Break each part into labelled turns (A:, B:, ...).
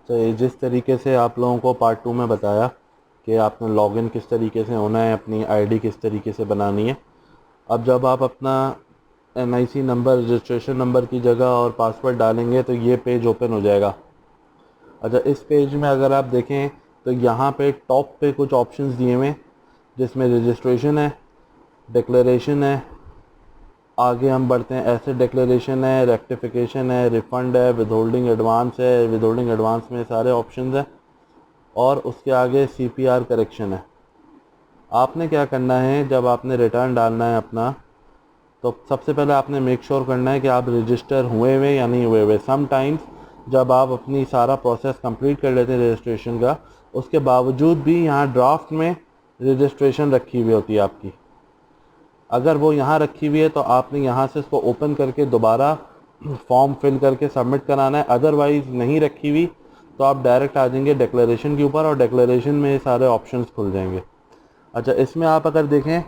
A: तो ये जिस तरीके से आप लोगों को पार्ट 2 में बताया कि आपने लॉगिन किस तरीके से होना है, अपनी आईडी किस तरीके से बनानी है। अब जब आप अपना एनआईसी नंबर, रजिस्ट्रेशन नंबर की जगह और पासवर्ड डालेंगे तो ये पेज ओपन हो जाएगा। अच्छा, इस पेज में अगर आप देखें तो यहाँ पे टॉप पे कुछ ऑप्शंस दिए हुए हैं, जिसमें रजिस्ट्रेशन है, डिक्लेरेशन है, आगे हम बढ़ते हैं, एसेट डिक्लेरेशन है, रेक्टिफिकेशन है, रिफ़ंड है, विदहोल्डिंग एडवांस है। विदहोल्डिंग एडवांस में सारे ऑप्शंस हैं और उसके आगे सीपीआर करेक्शन है। आपने क्या करना है, जब आपने रिटर्न डालना है अपना, तो सबसे पहले आपने मेक श्योर करना है कि आप रजिस्टर हुए हुए या नहीं हुए हुए। समटाइम्स जब आप अपनी सारा प्रोसेस कंप्लीट कर लेते हैं रजिस्ट्रेशन का, उसके बावजूद भी यहाँ ड्राफ्ट में रजिस्ट्रेशन रखी हुई होती है आपकी। अगर वो यहाँ रखी हुई है तो आपने यहाँ से इसको ओपन करके दोबारा फॉर्म फिल करके सबमिट कराना है। अदरवाइज़ नहीं रखी हुई तो आप डायरेक्ट आ जाएंगे डिक्लेरेशन के ऊपर और डिक्लेरेशन में ये सारे ऑप्शंस खुल जाएंगे। अच्छा, इसमें आप अगर देखें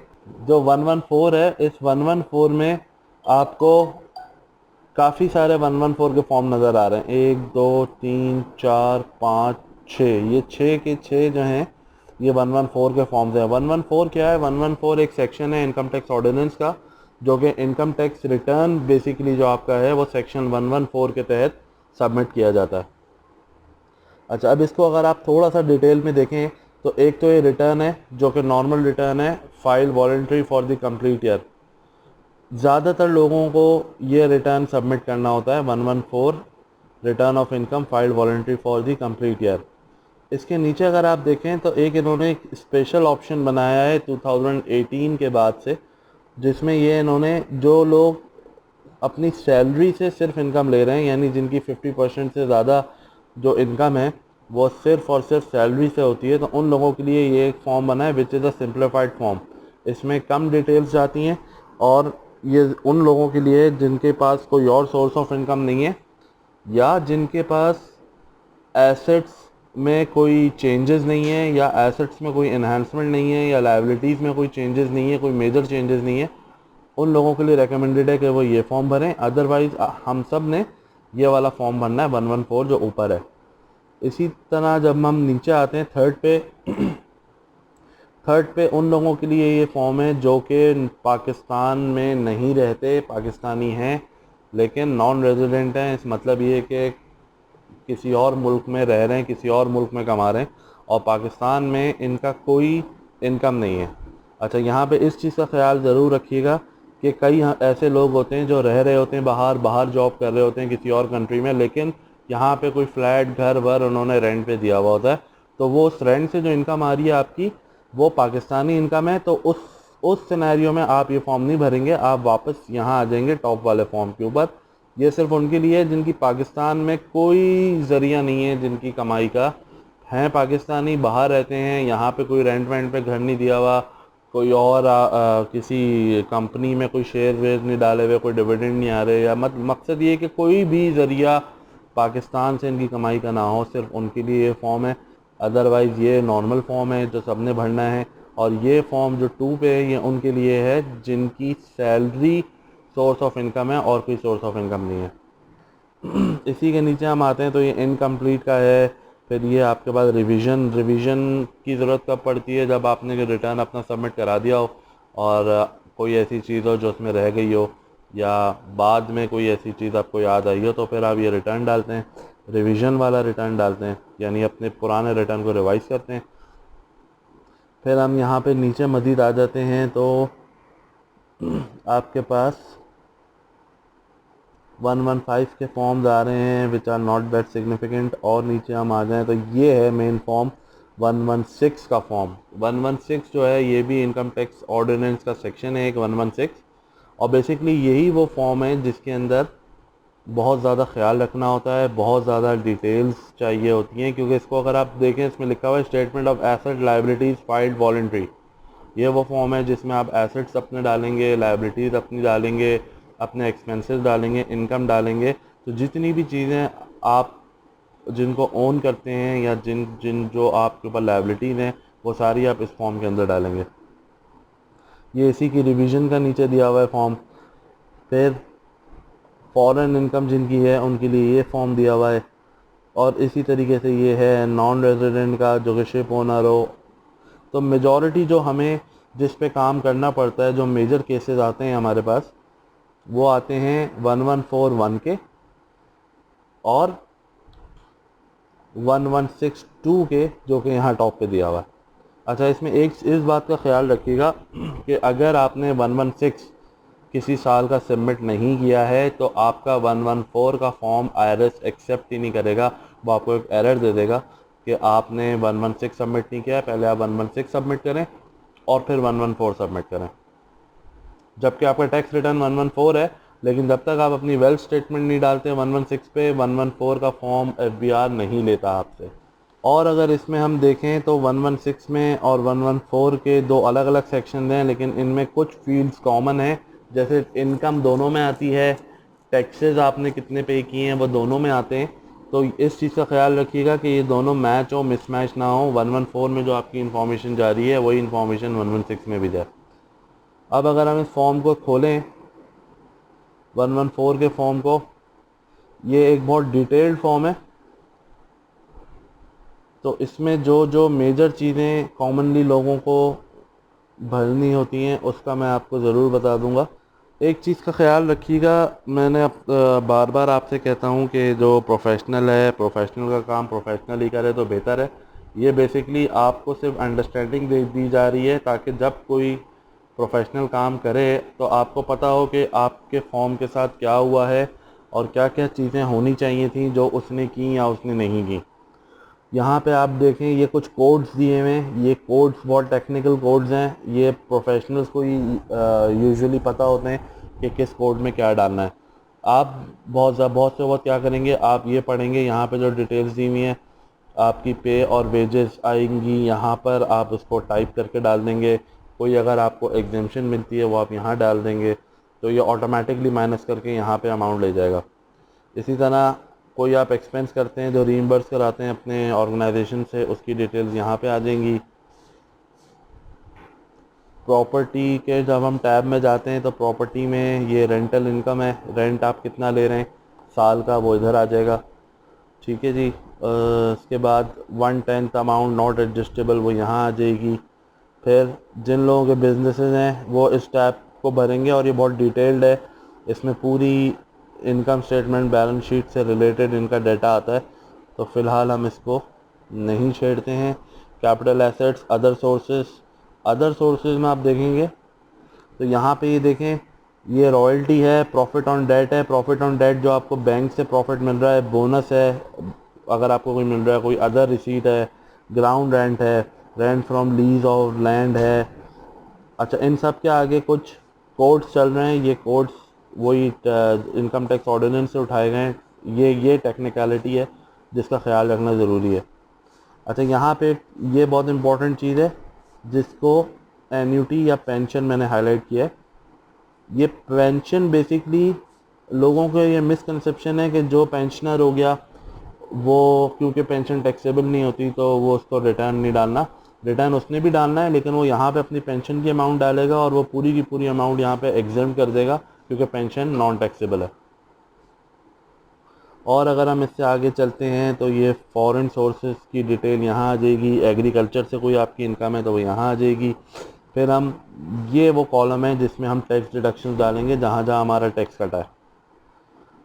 A: जो 114 है, इस 114 में आपको काफ़ी सारे 114 के फॉर्म नज़र आ रहे हैं। 1 2 3 4 5 6, ये 6 के 6 जो हैं ये 114 के फॉर्म्स हैं। 114 क्या है? 114 एक सेक्शन है इनकम टैक्स ऑर्डिनेंस का, जो कि इनकम टैक्स रिटर्न बेसिकली जो आपका है वो सेक्शन 114 के तहत सबमिट किया जाता है। अच्छा, अब इसको अगर आप थोड़ा सा डिटेल में देखें तो एक तो ये रिटर्न है जो कि नॉर्मल रिटर्न है, file voluntary for the complete year. ज़्यादातर लोगों को ये रिटर्न सबमिट करना होता है 114 return of income filed voluntary for the complete year. इसके नीचे अगर आप देखें तो एक इन्होंने एक स्पेशल ऑप्शन बनाया है 2018 के बाद से, जिसमें ये इन्होंने जो लोग अपनी सैलरी से सिर्फ इनकम ले रहे हैं, यानी जिनकी 50% से ज़्यादा जो इनकम है वो सिर्फ और सिर्फ सैलरी से होती है, तो उन लोगों के लिए ये एक फॉर्म बना है which is a simplified form. इसमें कम डिटेल्स जाती हैं और ये उन लोगों के लिए जिनके पास कोई और सोर्स ऑफ इनकम नहीं है, या जिनके पास एसेट्स में कोई चेंजेस नहीं है, या एसेट्स में कोई इन्हांसमेंट नहीं है, या लायबिलिटीज़ में कोई चेंजेस नहीं है, कोई मेजर चेंजेस नहीं है। उन लोगों के लिए रेकमेंडेड है कि वो ये फॉर्म भरें। अदरवाइज़ हम सब ने ये वाला फॉर्म भरना है 114 जो ऊपर है। इसी तरह जब हम नीचे आते हैं थर्ड पे उन लोगों के लिए ये फॉर्म है जो कि पाकिस्तान में नहीं रहते, पाकिस्तानी हैं लेकिन नॉन रेजिडेंट हैं। इस मतलब ये कि किसी और मुल्क में रह रहे हैं, किसी और मुल्क में कमा रहे हैं और पाकिस्तान में इनका कोई इनकम नहीं है। अच्छा, यहाँ पे इस चीज़ का ख्याल ज़रूर रखिएगा कि कई ऐसे लोग होते हैं जो रह रहे होते हैं बाहर जॉब कर रहे होते हैं किसी और कंट्री में, लेकिन यहाँ पे कोई फ्लैट घर वर उन्होंने रेंट पे दिया हुआ होता है, तो वो उस रेंट से जो इनकम आ रही है आपकी वो पाकिस्तानी इनकम है। तो उस सिनेरियो में आप ये फॉर्म नहीं भरेंगे, आप वापस यहाँ आ जाएंगे टॉप वाले फॉर्म के ऊपर। ये सिर्फ उनके लिए है जिनकी पाकिस्तान में कोई ज़रिया नहीं है, जिनकी कमाई का हैं पाकिस्तानी, बाहर रहते हैं, यहाँ पे कोई रेंट वेंट पे घर नहीं दिया हुआ, कोई और किसी कंपनी में कोई शेयर वेयर नहीं डाले हुए, कोई डिविडेंड नहीं आ रहे, या मकसद ये है कि कोई भी ज़रिया पाकिस्तान से इनकी कमाई का ना हो, सिर्फ उनके लिए ये फॉर्म है। अदरवाइज़ ये नॉर्मल फॉर्म है जो सबने भरना है। और ये फॉर्म जो 2 पे है ये उनके लिए है जिनकी सैलरी सोर्स ऑफ इनकम है और कोई सोर्स ऑफ इनकम नहीं है। इसी के नीचे हम आते हैं तो ये इनकम्प्लीट का है। फिर ये आपके पास रिवीजन की ज़रूरत कब पड़ती है? जब आपने रिटर्न अपना सबमिट करा दिया हो और कोई ऐसी चीज़ हो जो उसमें रह गई हो, या बाद में कोई ऐसी चीज़ आपको याद आई हो, तो फिर आप ये रिटर्न डालते हैं, रिवीजन वाला रिटर्न डालते हैं, यानी अपने पुराने रिटर्न को रिवाइज करते हैं। फिर हम यहाँ पे नीचे मज़ीद आ जाते हैं तो आपके पास 115 के फॉर्म्स आ रहे हैं which are not that significant. और नीचे हम आ जाएं तो ये है मेन फॉर्म 116 का फॉर्म। 116 जो है ये भी इनकम टैक्स ऑर्डिनेंस का सेक्शन है एक 116, और बेसिकली यही वो फॉर्म है जिसके अंदर बहुत ज़्यादा ख्याल रखना होता है, बहुत ज़्यादा डिटेल्स चाहिए होती हैं, क्योंकि इसको अगर आप देखें इसमें लिखा हुआ है statement of asset liabilities filed voluntary. ये वो फॉर्म है जिसमें आप एसेट्स अपने डालेंगे, लायबिलिटीज़ अपनी डालेंगे, अपने एक्सपेंसेस डालेंगे, इनकम डालेंगे। तो जितनी भी चीज़ें आप जिनको ओन करते हैं या जिन जिन जो आपके ऊपर लायबिलिटीज़ हैं वो सारी आप इस फॉर्म के अंदर डालेंगे। ये इसी की रिवीजन का नीचे दिया हुआ है फॉर्म। फिर फॉरेन इनकम जिनकी है उनके लिए ये फॉर्म दिया हुआ है। और इसी तरीके से ये है नॉन रेजिडेंट का, जो कि शिप ओनर हो। तो मेजॉरिटी जो हमें जिस पे काम करना पड़ता है, जो मेजर केसेस आते हैं हमारे पास, वो आते हैं 1141 के और 1162 के, जो कि यहाँ टॉप पे दिया हुआ है। अच्छा, इसमें एक इस बात का ख्याल रखिएगा कि अगर आपने 116 किसी साल का सबमिट नहीं किया है तो आपका 114 का फॉर्म आईआरएस एक्सेप्ट ही नहीं करेगा। वो आपको एक एरर दे देगा कि आपने 116 सबमिट नहीं किया है, पहले आप 116 सबमिट करें और फिर 114 सबमिट करें। जबकि आपका टैक्स रिटर्न 114 है, लेकिन जब तक आप अपनी वेल्थ स्टेटमेंट नहीं डालते 116 पे, 114 का फॉर्म एफबीआर नहीं लेता आपसे। और अगर इसमें हम देखें तो 116 में और 114 के दो अलग अलग सेक्शन हैं, लेकिन इनमें कुछ फील्ड्स कॉमन हैं। जैसे इनकम दोनों में आती है, टैक्सेस आपने कितने पे किए हैं वो दोनों में आते हैं। तो इस चीज़ का ख्याल रखिएगा कि ये दोनों मैच हो, मिसमैच ना हो। 114 में जो आपकी इन्फॉर्मेशन जा रही है वही इन्फॉर्मेशन 116 में भी जाए। अब अगर हम इस फॉर्म को खोलें, 114 के फॉर्म को, ये एक बहुत डिटेल्ड फॉर्म है। तो इसमें जो जो मेजर चीज़ें कॉमनली लोगों को भरनी होती हैं उसका मैं आपको ज़रूर बता दूंगा। एक चीज़ का ख्याल रखिएगा, मैंने बार बार आपसे कहता हूं कि जो प्रोफेशनल है, प्रोफेशनल का काम प्रोफेशनल ही करे तो बेहतर है। ये बेसिकली आपको सिर्फ अंडरस्टैंडिंग दे दी जा रही है ताकि जब कोई प्रोफेशनल काम करे तो आपको पता हो कि आपके फॉर्म के साथ क्या हुआ है और क्या क्या चीज़ें होनी चाहिए थी जो उसने की या उसने नहीं की। यहाँ पे आप देखें, ये कुछ कोड्स दिए हुए हैं। ये कोड्स बहुत टेक्निकल कोड्स हैं। ये प्रोफेशनल्स को ही यूजुअली पता होते हैं कि किस कोड में क्या डालना है। आप बहुत से बहुत क्या करेंगे, आप ये पढ़ेंगे, यहाँ पे जो डिटेल्स दी हुई हैं, आपकी पे और वेजेस आएंगी, यहाँ पर आप उसको टाइप करके डाल देंगे। कोई अगर आपको एग्जेम्पशन मिलती है वो आप यहाँ डाल देंगे, तो ये ऑटोमेटिकली माइनस करके यहाँ पे अमाउंट ले जाएगा। इसी तरह कोई आप एक्सपेंस करते हैं जो रीइंबर्स कराते हैं अपने ऑर्गेनाइजेशन से, उसकी डिटेल्स यहाँ पे आ जाएंगी। प्रॉपर्टी के जब हम टैब में जाते हैं तो प्रॉपर्टी में ये रेंटल इनकम है, रेंट आप कितना ले रहे हैं साल का, वो इधर आ जाएगा। ठीक है जी। इसके बाद 1/10 अमाउंट नॉट एडजस्टेबल, वो यहाँ आ जाएगी। फिर जिन लोगों के बिजनेसेस हैं वो इस टैब को भरेंगे और ये बहुत डिटेल्ड है। इसमें पूरी इनकम स्टेटमेंट, बैलेंस शीट से रिलेटेड इनका डाटा आता है। तो फ़िलहाल हम इसको नहीं छेड़ते हैं। कैपिटल एसेट्स, अदर सोर्सेज में आप देखेंगे तो यहाँ पे ये देखें, ये रॉयल्टी है, प्रॉफिट ऑन डेट है। प्रॉफिट ऑन डेट जो आपको बैंक से प्रॉफिट मिल रहा है, बोनस है अगर आपको कोई मिल रहा है, कोई अदर रिसीट है, ग्राउंड रेंट है, rent from lease of land है। अच्छा, इन सब के आगे कुछ कोड्स चल रहे हैं। ये कोड्स वही इनकम टैक्स ऑर्डिनेंस से उठाए गए हैं। ये टेक्निकलिटी है जिसका ख्याल रखना ज़रूरी है। अच्छा, यहाँ पे ये बहुत इंपॉर्टेंट चीज़ है जिसको एन्यूटी या पेंशन मैंने हाईलाइट किया है। ये पेंशन बेसिकली लोगों को ये मिसकंसेप्शन है कि जो पेंशनर हो गया वो, क्योंकि पेंशन टैक्सेबल नहीं होती तो वो उसको रिटर्न नहीं डालना। रिटर्न उसने भी डालना है, लेकिन वो यहाँ पे अपनी पेंशन की अमाउंट डालेगा और वो पूरी की पूरी अमाउंट यहाँ पे एग्जेम्प्ट कर देगा क्योंकि पेंशन नॉन टैक्सेबल है। और अगर हम इससे आगे चलते हैं तो ये फॉरेन सोर्सेज की डिटेल यहाँ आ जाएगी। एग्रीकल्चर से कोई आपकी इनकम है तो वो यहाँ आ जाएगी। फिर हम, ये वो कॉलम है जिसमें हम टैक्स डिडक्शंस डालेंगे जहाँ जहाँ हमारा टैक्स कटा है।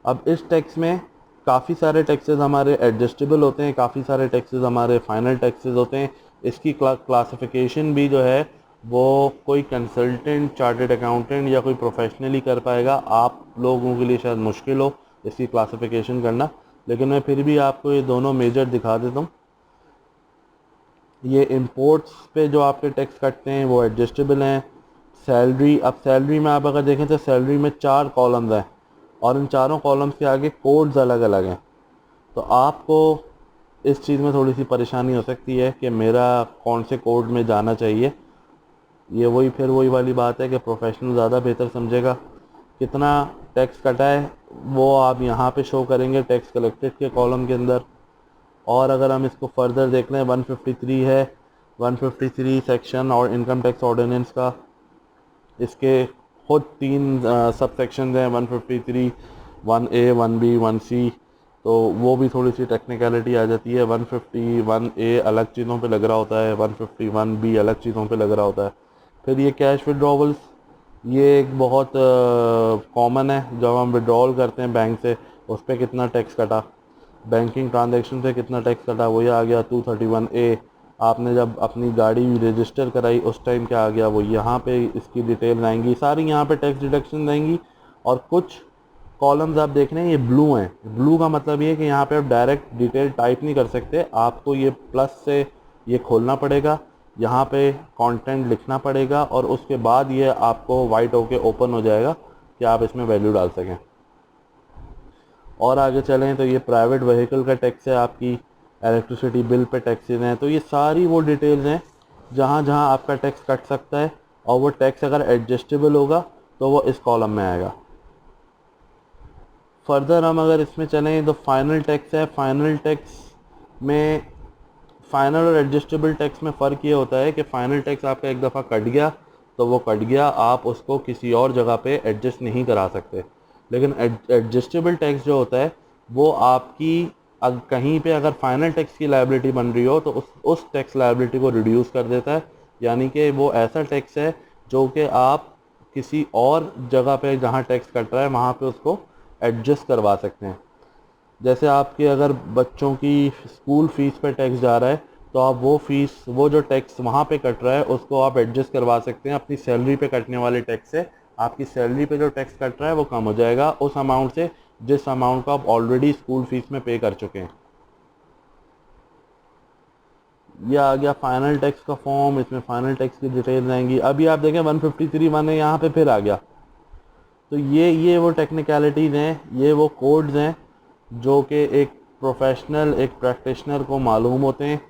A: अब इस टैक्स में काफ़ी सारे टैक्सेस हमारे एडजस्टेबल होते हैं, काफ़ी सारे टैक्सेस हमारे फाइनल टैक्सेस होते हैं। इसकी क्लासिफिकेशन भी जो है वो कोई कंसल्टेंट, चार्टर्ड अकाउंटेंट या कोई प्रोफेशनली कर पाएगा। आप लोगों के लिए शायद मुश्किल हो इसकी क्लासिफिकेशन करना, लेकिन मैं फिर भी आपको ये दोनों मेजर दिखा देता हूँ। ये इंपोर्ट्स पे जो आपके टैक्स कटते हैं वो एडजस्टेबल हैं। सैलरी, अब सैलरी में आप अगर देखें तो सैलरी में 4 कॉलम्स हैं और इन चारों कॉलम्स के आगे कोड्स अलग अलग हैं। तो आपको इस चीज़ में थोड़ी सी परेशानी हो सकती है कि मेरा कौन से कोड में जाना चाहिए। ये फिर वही वाली बात है कि प्रोफेशनल ज़्यादा बेहतर समझेगा। कितना टैक्स कटा है वो आप यहाँ पे शो करेंगे टैक्स कलेक्टेड के कॉलम के अंदर। और अगर हम इसको फर्दर देख लें, 153 है, 153 सेक्शन और इनकम टैक्स ऑर्डिनेंस का, इसके खुद 3 सब सेक्शन हैं, 153, 1A, 1B, 1C। तो वो भी थोड़ी सी टेक्निकलिटी आ जाती है। 151A अलग चीज़ों पे लग रहा होता है, 151B अलग चीज़ों पे लग रहा होता है। फिर ये कैश विड्रॉवल्स, ये एक बहुत कॉमन है। जब हम विड्रॉल करते हैं बैंक से, उस पर कितना टैक्स कटा, बैंकिंग ट्रांजैक्शन से कितना टैक्स कटा, वो ये आ गया 231A। आपने जब अपनी गाड़ी रजिस्टर कराई उस टाइम क्या आ गया, वो यहाँ पे इसकी डिटेल आएंगी सारी, यहाँ पे टैक्स डिडक्शन आएंगी। और कुछ कॉलम्स आप देख रहे हैं ये ब्लू हैं। ब्लू का मतलब ये है कि यहाँ पे आप डायरेक्ट डिटेल टाइप नहीं कर सकते, आपको ये प्लस से ये खोलना पड़ेगा, यहाँ पे कंटेंट लिखना पड़ेगा, और उसके बाद ये आपको वाइट होके ओपन हो जाएगा कि आप इसमें वैल्यू डाल सकें। और आगे चलें तो ये प्राइवेट व्हीकल का टैक्स है, आपकी इलेक्ट्रिसिटी बिल पे टैक्सेस हैं। तो ये सारी वो डिटेल्स हैं जहाँ जहाँ आपका टैक्स कट सकता है, और वो टैक्स अगर एडजस्टेबल होगा तो वो इस कॉलम में आएगा। फर्दर हम अगर इसमें चलें तो फाइनल टैक्स है। फाइनल टैक्स में, फाइनल और एडजस्टेबल टैक्स में फ़र्क ये होता है कि फ़ाइनल टैक्स आपका एक दफ़ा कट गया तो वो कट गया, आप उसको किसी और जगह पे एडजस्ट नहीं करा सकते। लेकिन एडजस्टेबल टैक्स जो होता है वो आपकी कहीं पे अगर फाइनल टैक्स की लायबिलिटी बन रही हो तो उस टैक्स लायबिलिटी को रिड्यूस कर देता है। यानी कि वो ऐसा टैक्स है जो कि आप किसी और जगह पे जहाँ टैक्स कट रहा है वहाँ पे उसको एडजस्ट करवा सकते हैं। जैसे आपके अगर बच्चों की स्कूल फ़ीस पे टैक्स जा रहा है तो आप वो फ़ीस, वो जो टैक्स वहाँ पे कट रहा है उसको आप एडजस्ट करवा सकते हैं अपनी सैलरी पे कटने वाले टैक्स से। आपकी सैलरी पे जो टैक्स कट रहा है वो कम हो जाएगा उस अमाउंट से जिस अमाउंट को आप ऑलरेडी स्कूल फ़ीस में पे कर चुके हैं। ये आ गया फाइनल टैक्स का फॉर्म, इसमें फाइनल टैक्स की डिटेल्स आएंगी। अभी आप देखें 153(1) है यहाँ पे फिर आ गया। तो ये वो टेक्निकलिटीज़ हैं, ये वो कोड्स हैं जो कि एक प्रोफेशनल, एक प्रैक्टिशनर को मालूम होते हैं।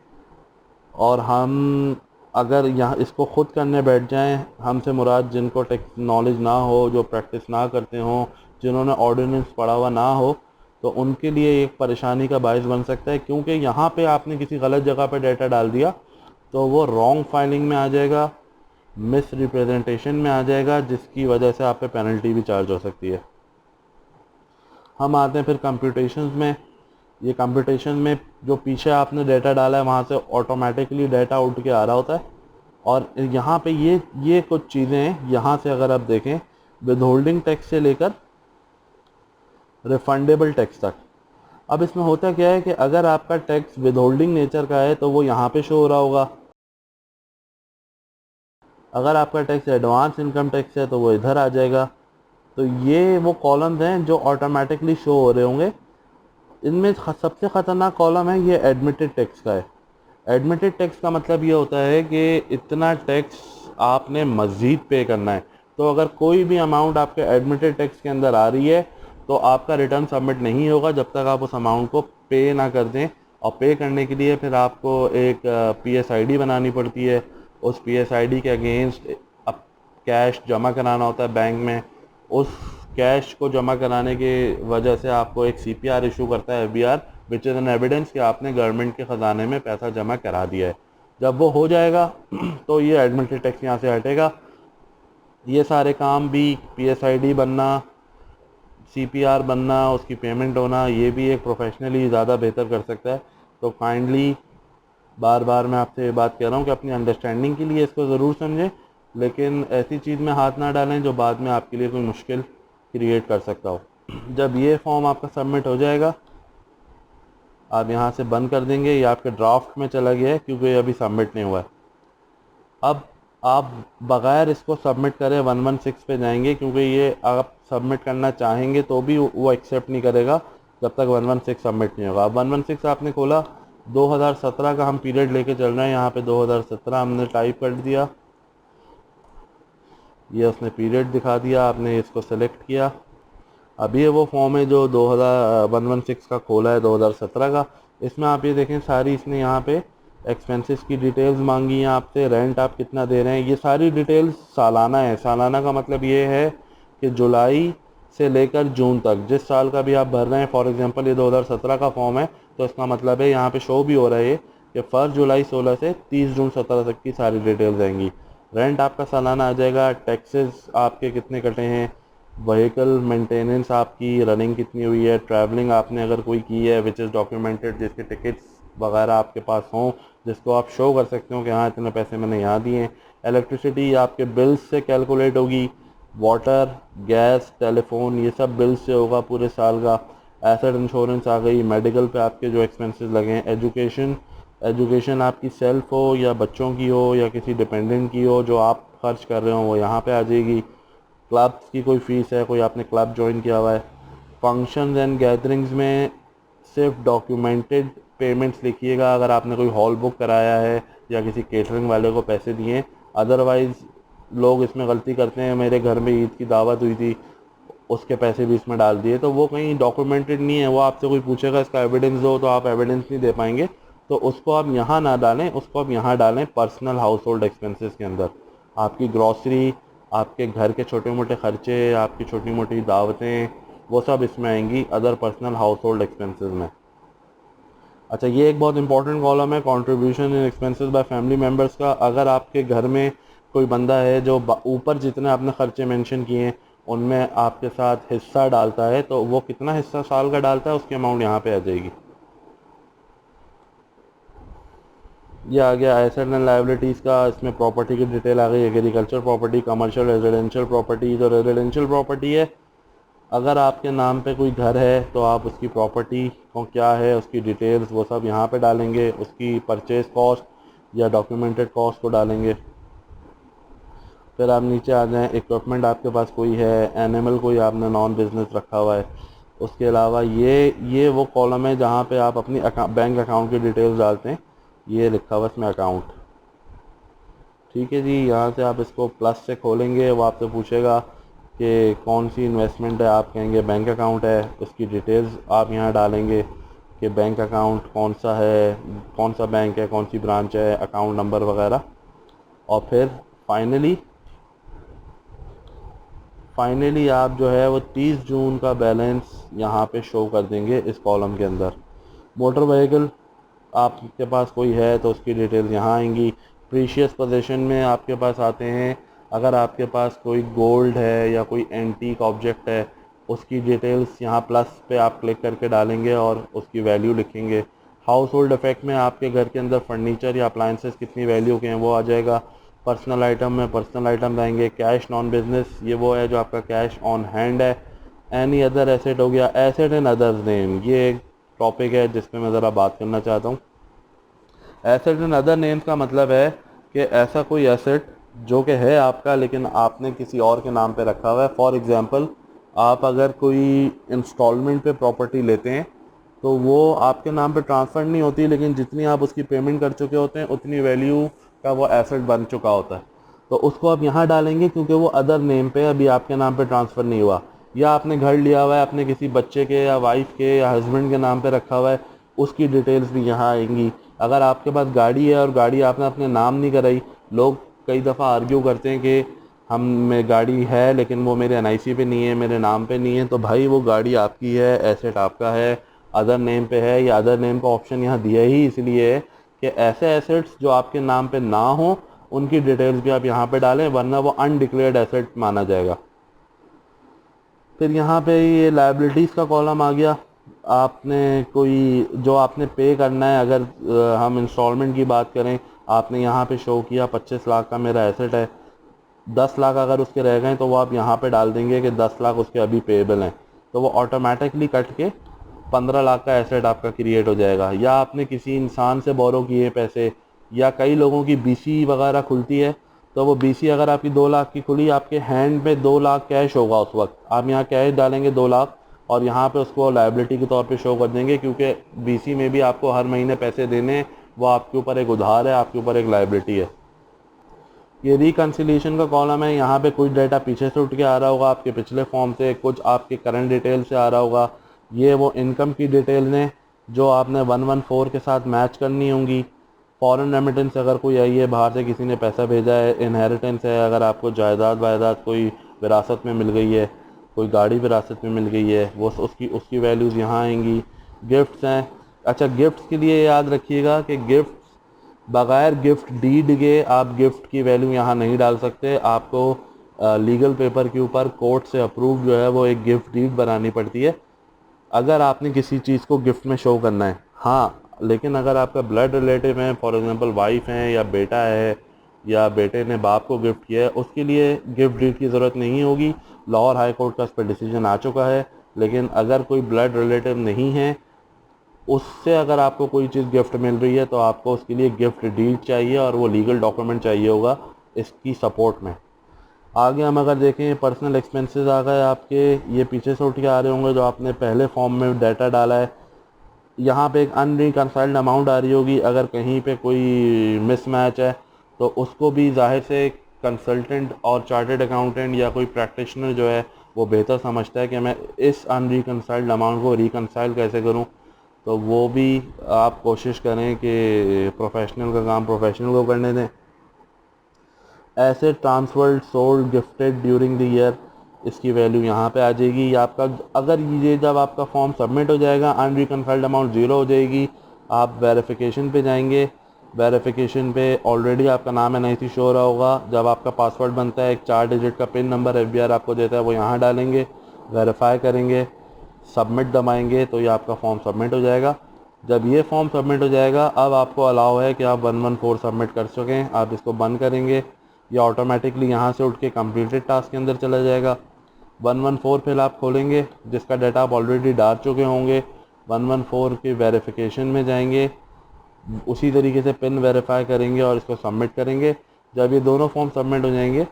A: और हम अगर यहाँ इसको ख़ुद करने बैठ जाएं, हमसे मुराद जिनको टेक्स नॉलेज ना हो, जो प्रैक्टिस ना करते हों, जिन्होंने ऑर्डिनेंस पढ़ा हुआ ना हो, तो उनके लिए एक परेशानी का बायस बन सकता है। क्योंकि यहाँ पे आपने किसी गलत जगह पे डाटा डाल दिया तो वो रॉन्ग फाइलिंग में आ जाएगा, मिस रिप्रेजेंटेशन में आ जाएगा, जिसकी वजह से आप पे पेनल्टी भी चार्ज हो सकती है। हम आते हैं फिर कंप्यूटेशंस में। ये कंप्यूटेशन में जो पीछे आपने डाटा डाला है वहाँ से ऑटोमेटिकली डाटा उठ के आ रहा होता है। और यहाँ पे ये कुछ चीज़ें हैं, यहाँ से अगर आप देखें विदहोल्डिंग टैक्स से लेकर रिफंडेबल टैक्स तक। अब इसमें होता क्या है कि अगर आपका टैक्स विदहोल्डिंग नेचर का है तो वो यहाँ पे शो हो रहा होगा, अगर आपका टैक्स एडवांस इनकम टैक्स है तो वो इधर आ जाएगा। तो ये वो कॉलम्स हैं जो ऑटोमेटिकली शो हो रहे होंगे। इनमें सबसे ख़तरनाक कॉलम है ये एडमिटेड टैक्स का है। एडमिटेड टैक्स का मतलब ये होता है कि इतना टैक्स आपने मज़ीद पे करना है। तो अगर कोई भी अमाउंट आपके एडमिटेड टैक्स के अंदर आ रही है तो आपका रिटर्न सबमिट नहीं होगा जब तक आप उस अमाउंट को पे ना कर दें। और पे करने के लिए फिर आपको एक PSID बनानी पड़ती है। उस PSID के अगेंस्ट अब कैश जमा कराना होता है बैंक में। उस कैश को जमा कराने की वजह से आपको एक CPR इशू करता है FBR, which is an evidence कि आपने गवर्नमेंट के ख़जाने में पैसा जमा करा दिया है। जब वो हो जाएगा तो ये एडमिटेड टैक्स यहाँ से हटेगा। ये सारे काम भी PSID बनना, CPR बनना, उसकी पेमेंट होना, ये भी एक प्रोफेशनली ज़्यादा बेहतर कर सकता है। तो काइंडली बार बार मैं आपसे ये बात कह रहा हूँ कि अपनी अंडरस्टैंडिंग के लिए इसको ज़रूर समझें, लेकिन ऐसी चीज़ में हाथ ना डालें जो बाद में आपके लिए कोई मुश्किल क्रिएट कर सकता हो। जब ये फॉर्म आपका सबमिट हो जाएगा आप यहाँ से बंद कर देंगे, ये आपके ड्राफ्ट में चला गया है क्योंकि ये अभी सबमिट नहीं हुआ है। अब आप बग़ैर इसको सबमिट करे 116 पे जाएंगे, क्योंकि ये आप सबमिट करना चाहेंगे तो भी वो एक्सेप्ट नहीं करेगा जब तक 116 सबमिट नहीं होगा। अब 116 आपने खोला, 2017 का हम पीरियड लेके चल रहे हैं। यहाँ पे 2017 हमने टाइप कर दिया, ये उसने पीरियड दिखा दिया, आपने इसको सेलेक्ट किया। अब ये वो फॉर्म है जो 116 का खोला है 2017 का। इसमें आप ये देखें सारी इसने यहाँ पे एक्सपेंसेस की डिटेल्स मांगी हैं आपसे, रेंट आप कितना दे रहे हैं, ये सारी डिटेल्स सालाना है। सालाना का मतलब ये है कि जुलाई से लेकर जून तक जिस साल का भी आप भर रहे हैं। फॉर एग्जांपल ये 2017 का फॉर्म है तो इसका मतलब है यहाँ पे शो भी हो रहा है कि 1 जुलाई 16 से 30 जून 17 तक की सारी डिटेल्स आएंगी। रेंट आपका सालाना आ जाएगा, टैक्सेस आपके कितने कटे हैं, व्हीकल मेंटेनेंस आपकी रनिंग कितनी हुई है, ट्रैवलिंग आपने अगर कोई की है विच इज़ डॉक्यूमेंटेड, जिसके टिकट्स वगैरह आपके पास हों, जिसको आप शो कर सकते हो कि हाँ इतने पैसे मैंने यहाँ दिए हैं। इलेक्ट्रिसिटी आपके बिल्स से कैलकुलेट होगी, वाटर, गैस, टेलीफोन, ये सब बिल्स से होगा पूरे साल का। एसेट इंश्योरेंस आ गई, मेडिकल पे आपके जो एक्सपेंसेस लगे हैं, एजुकेशन, एजुकेशन आपकी सेल्फ हो या बच्चों की हो या किसी डिपेंडेंट की हो जो आप खर्च कर रहे हो वो यहाँ पे आ जाएगी। क्लब्स की कोई फ़ीस है, कोई आपने क्लब ज्वाइन किया हुआ है। फंक्शंस एंड गैदरिंग्स में सिर्फ डॉक्यूमेंटेड पेमेंट्स लिखिएगा अगर आपने कोई हॉल बुक कराया है या किसी केटरिंग वाले को पैसे दिए। अदरवाइज़ लोग इसमें गलती करते हैं, मेरे घर में ईद की दावत हुई थी उसके पैसे भी इसमें डाल दिए, तो वो कहीं डॉक्यूमेंटेड नहीं है। वो आपसे कोई पूछेगा इसका एविडेंस दो, तो आप एविडेंस नहीं दे पाएंगे, तो उसको आप यहाँ ना डालें, उसको आप यहाँ डालें पर्सनल हाउस होल्ड एक्सपेंसेस के अंदर। आपकी ग्रॉसरी, आपके घर के छोटे मोटे खर्चे, आपकी छोटी मोटी दावतें, वो सब इसमें आएंगी other personal household expenses में। अच्छा, ये एक बहुत इंपॉर्टेंट कॉलम है contribution in expenses by family members का। अगर आपके घर में कोई बंदा है जो ऊपर जितने आपने खर्चे मेंशन किए हैं उनमें आपके साथ हिस्सा डालता है, तो वो कितना हिस्सा साल का डालता है उसकी अमाउंट यहाँ पे आ जाएगी। ये आ गया एसेट एंड लायबिलिटीज़ का। इसमें प्रॉपर्टी की डिटेल आ गई, agriculture property, commercial, residential property. जो रेजिडेंशियल प्रॉपर्टी है, अगर आपके नाम पे कोई घर है तो आप उसकी प्रॉपर्टी को क्या है उसकी डिटेल्स वो सब यहाँ पे डालेंगे, उसकी परचेज कॉस्ट या डॉक्यूमेंटेड कॉस्ट को डालेंगे। फिर आप नीचे आ जाएं, इक्विपमेंट आपके पास कोई है, एनिमल कोई आपने नॉन बिजनेस रखा हुआ है। उसके अलावा ये वो कॉलम है जहाँ पे आप अपनी बैंक अकाउंट की डिटेल्स डालते हैं। ये लिखा हुआ इसमें अकाउंट, ठीक है जी। यहाँ से आप इसको प्लस से खोलेंगे, वो आपसे पूछेगा कि कौन सी इन्वेस्टमेंट है, आप कहेंगे बैंक अकाउंट है, उसकी डिटेल्स आप यहाँ डालेंगे कि बैंक अकाउंट कौन सा है, कौन सा बैंक है, कौन सी ब्रांच है, अकाउंट नंबर वगैरह। और फिर फाइनली आप जो है वो 30 जून का बैलेंस यहाँ पे शो कर देंगे इस कॉलम के अंदर। मोटर व्हीकल आपके पास कोई है तो उसकी डिटेल्स यहाँ आएंगी। प्रीशियस पोजीशन में आपके पास आते हैं, अगर आपके पास कोई गोल्ड है या कोई एंटीक ऑब्जेक्ट है उसकी डिटेल्स यहाँ प्लस पे आप क्लिक करके डालेंगे और उसकी वैल्यू लिखेंगे। हाउस होल्ड इफेक्ट में आपके घर के अंदर फर्नीचर या अप्लाइंसेस कितनी वैल्यू के हैं वो आ जाएगा। पर्सनल आइटम में पर्सनल आइटम आएंगे। कैश नॉन बिजनेस, ये वो है जो आपका कैश ऑन हैंड है। एनी अदर एसेट हो गया, एसेट एंड अदर्स नेम, ये एक टॉपिक है जिस पे मैं ज़रा बात करना चाहता हूँ। एसेट एंड अदर नेम्स का मतलब है कि ऐसा कोई एसेट जो कि है आपका लेकिन आपने किसी और के नाम पे रखा हुआ है। फॉर एग्ज़ाम्पल, आप अगर कोई इंस्टॉलमेंट पे प्रॉपर्टी लेते हैं तो वो आपके नाम पे ट्रांसफ़र नहीं होती, लेकिन जितनी आप उसकी पेमेंट कर चुके होते हैं उतनी वैल्यू का वो एसेट बन चुका होता है। तो उसको आप यहाँ डालेंगे क्योंकि वो अदर नेम पे अभी आपके नाम पे ट्रांसफ़र नहीं हुआ। या आपने घर लिया हुआ है अपने किसी बच्चे के या वाइफ के या हस्बैंड के नाम पे रखा हुआ है, उसकी डिटेल्स भी यहाँ आएंगी। अगर आपके पास गाड़ी है और गाड़ी आपने अपने नाम नहीं कराई, लोग कई दफ़ा आर्ग्यू करते हैं कि हम में गाड़ी है लेकिन वो मेरे एनआईसी पे नहीं है, मेरे नाम पे नहीं है, तो भाई वो गाड़ी आपकी है, एसेट आपका है, अदर नेम पे है। या अदर नेम का ऑप्शन यहाँ दिया ही इसलिए है कि ऐसे एसेट्स जो आपके नाम पे ना हो उनकी डिटेल्स भी आप यहाँ पे डालें, वरना वो अनडिक्लेयर्ड एसेट माना जाएगा। फिर यहाँ पे ये लायबिलिटीज़ का कॉलम आ गया। आपने कोई जो आपने पे करना है, अगर हम इंस्टॉलमेंट की बात करें, आपने यहाँ पे शो किया 25 लाख का मेरा एसेट है, 10 लाख अगर उसके रह गए तो वो आप यहाँ पे डाल देंगे कि 10 लाख उसके अभी पेएबल हैं, तो वो ऑटोमेटिकली कट के 15 लाख का एसेट आपका क्रिएट हो जाएगा। या आपने किसी इंसान से बोरो किए पैसे, या कई लोगों की बीसी वगैरह खुलती है, तो वो बीसी अगर आपकी 2 लाख की खुली, आपके हैंड में 2 लाख कैश होगा उस वक्त, आप यहाँ कैश डालेंगे 2 लाख और यहाँ पे उसको लायबिलिटी के तौर पे शो कर देंगे, क्योंकि बीसी में भी आपको हर महीने पैसे देने हैं, वो आपके ऊपर एक उधार है, आपके ऊपर एक लायबिलिटी है। ये रिकन्सिलिएशन का कॉलम है, यहाँ पे कुछ डेटा पीछे से उठ के आ रहा होगा आपके पिछले फॉर्म से, कुछ आपके करंट डिटेल से आ रहा होगा। ये वो इनकम की डिटेल्स हैं जो आपने 114 के साथ मैच करनी होंगी। फॉरेन रेमिटेंस अगर कोई आई है, बाहर से किसी ने पैसा भेजा है, इनहेरिटेंस है, अगर आपको जायदाद वायदाद कोई विरासत में मिल गई है, कोई गाड़ी विरासत में मिल गई है, वो उसकी वैल्यूज़ यहाँ आएंगी। गिफ्ट्स हैं। अच्छा, गिफ्ट्स के लिए याद रखिएगा कि गिफ्ट बगैर गिफ्ट डीड के आप गिफ्ट की वैल्यू यहाँ नहीं डाल सकते। आपको लीगल पेपर के ऊपर कोर्ट से अप्रूव जो है वो एक गिफ्ट डीड बनानी पड़ती है अगर आपने किसी चीज़ को गिफ्ट में शो करना है। हाँ, लेकिन अगर आपका ब्लड रिलेटिव है, फॉर एग्जांपल वाइफ है या बेटा है या बेटे ने बाप को गिफ्ट किया है, उसके लिए गिफ्ट डीड की ज़रूरत नहीं होगी। लाहौर हाई कोर्ट का इस पर डिसीजन आ चुका है। लेकिन अगर कोई ब्लड रिलेटिव नहीं है, उससे अगर आपको कोई चीज़ गिफ्ट मिल रही है तो आपको उसके लिए गिफ्ट डीड चाहिए और वो लीगल डॉक्यूमेंट चाहिए होगा इसकी सपोर्ट में। आगे हम अगर देखें, पर्सनल एक्सपेंसेस आ गए आपके, ये पीछे से उठ के आ रहे होंगे जो आपने पहले फॉर्म में डाटा डाला है। यहाँ पे एक अनरिकनसाइल्ड अमाउंट आ रही होगी। अगर कहीं पे कोई मिसमैच है तो उसको भी जाहिर से कंसल्टेंट और चार्टर्ड अकाउंटेंट या कोई प्रैक्टिशनर जो है वो बेहतर समझता है कि मैं इस अनरिकनसाइल्ड अमाउंट को रिकनसाइल कैसे करूँ। तो वो भी आप कोशिश करें कि प्रोफेशनल का काम प्रोफेशनल को करने दें। ऐसे transferred sold gifted during the year, इसकी वैल्यू यहाँ पे आ जाएगी। या आपका अगर ये जब आपका फॉर्म सबमिट हो जाएगा अनरिकनफाइल्ड अमाउंट ज़ीरो हो जाएगी। आप वेरिफिकेशन पे जाएंगे, वेरिफिकेशन पे ऑलरेडी आपका नाम NIC शो हो रहा होगा। जब आपका पासवर्ड बनता है, एक 4 डिजिट का पिन नंबर FBR आपको देता है, वो यहाँ डालेंगे, वेरीफाई करेंगे, सबमिट दबाएंगे तो ये आपका फॉर्म सबमिट हो जाएगा। जब ये फॉर्म सबमिट हो जाएगा, अब आपको अलाउ है कि आप 114 सबमिट कर सकें। आप इसको बंद करेंगे, ये ऑटोमेटिकली यहाँ से उठ के कंप्लीटेड टास्क के अंदर चला जाएगा। 114 फिर आप खोलेंगे जिसका डाटा आप ऑलरेडी डाल चुके होंगे। 114 के वेरिफिकेशन में जाएंगे, उसी तरीके से पिन वेरीफाई करेंगे और इसको सबमिट करेंगे। जब ये दोनों फॉर्म सबमिट हो जाएंगे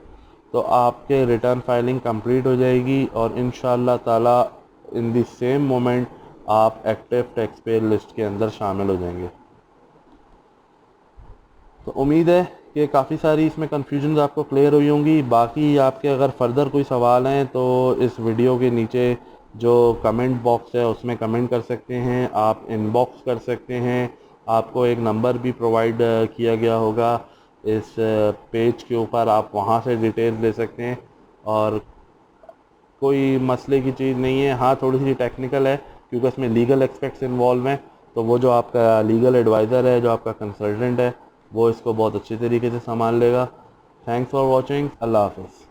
A: तो आपके रिटर्न फाइलिंग कंप्लीट हो जाएगी और इंशाअल्लाह ताला इन द सेम मोमेंट आप एक्टिव टैक्स पेयर लिस्ट के अंदर शामिल हो जाएंगे। तो उम्मीद है कि काफ़ी सारी इसमें कन्फ्यूजन आपको क्लियर हुई होंगी। बाकी आपके अगर फर्दर कोई सवाल हैं तो इस वीडियो के नीचे जो कमेंट बॉक्स है उसमें कमेंट कर सकते हैं, आप इनबॉक्स कर सकते हैं। आपको एक नंबर भी प्रोवाइड किया गया होगा इस पेज के ऊपर, आप वहां से डिटेल्स ले सकते हैं। और कोई मसले की चीज़ नहीं है। हाँ, थोड़ी सी टेक्निकल है क्योंकि उसमें लीगल एस्पेक्ट्स इन्वॉल्व हैं। तो वो जो आपका लीगल एडवाइज़र है, जो आपका कंसल्टेंट है, वो इसको बहुत अच्छी तरीके से संभाल लेगा। Thanks for watching. अल्लाह हाफ़िज़।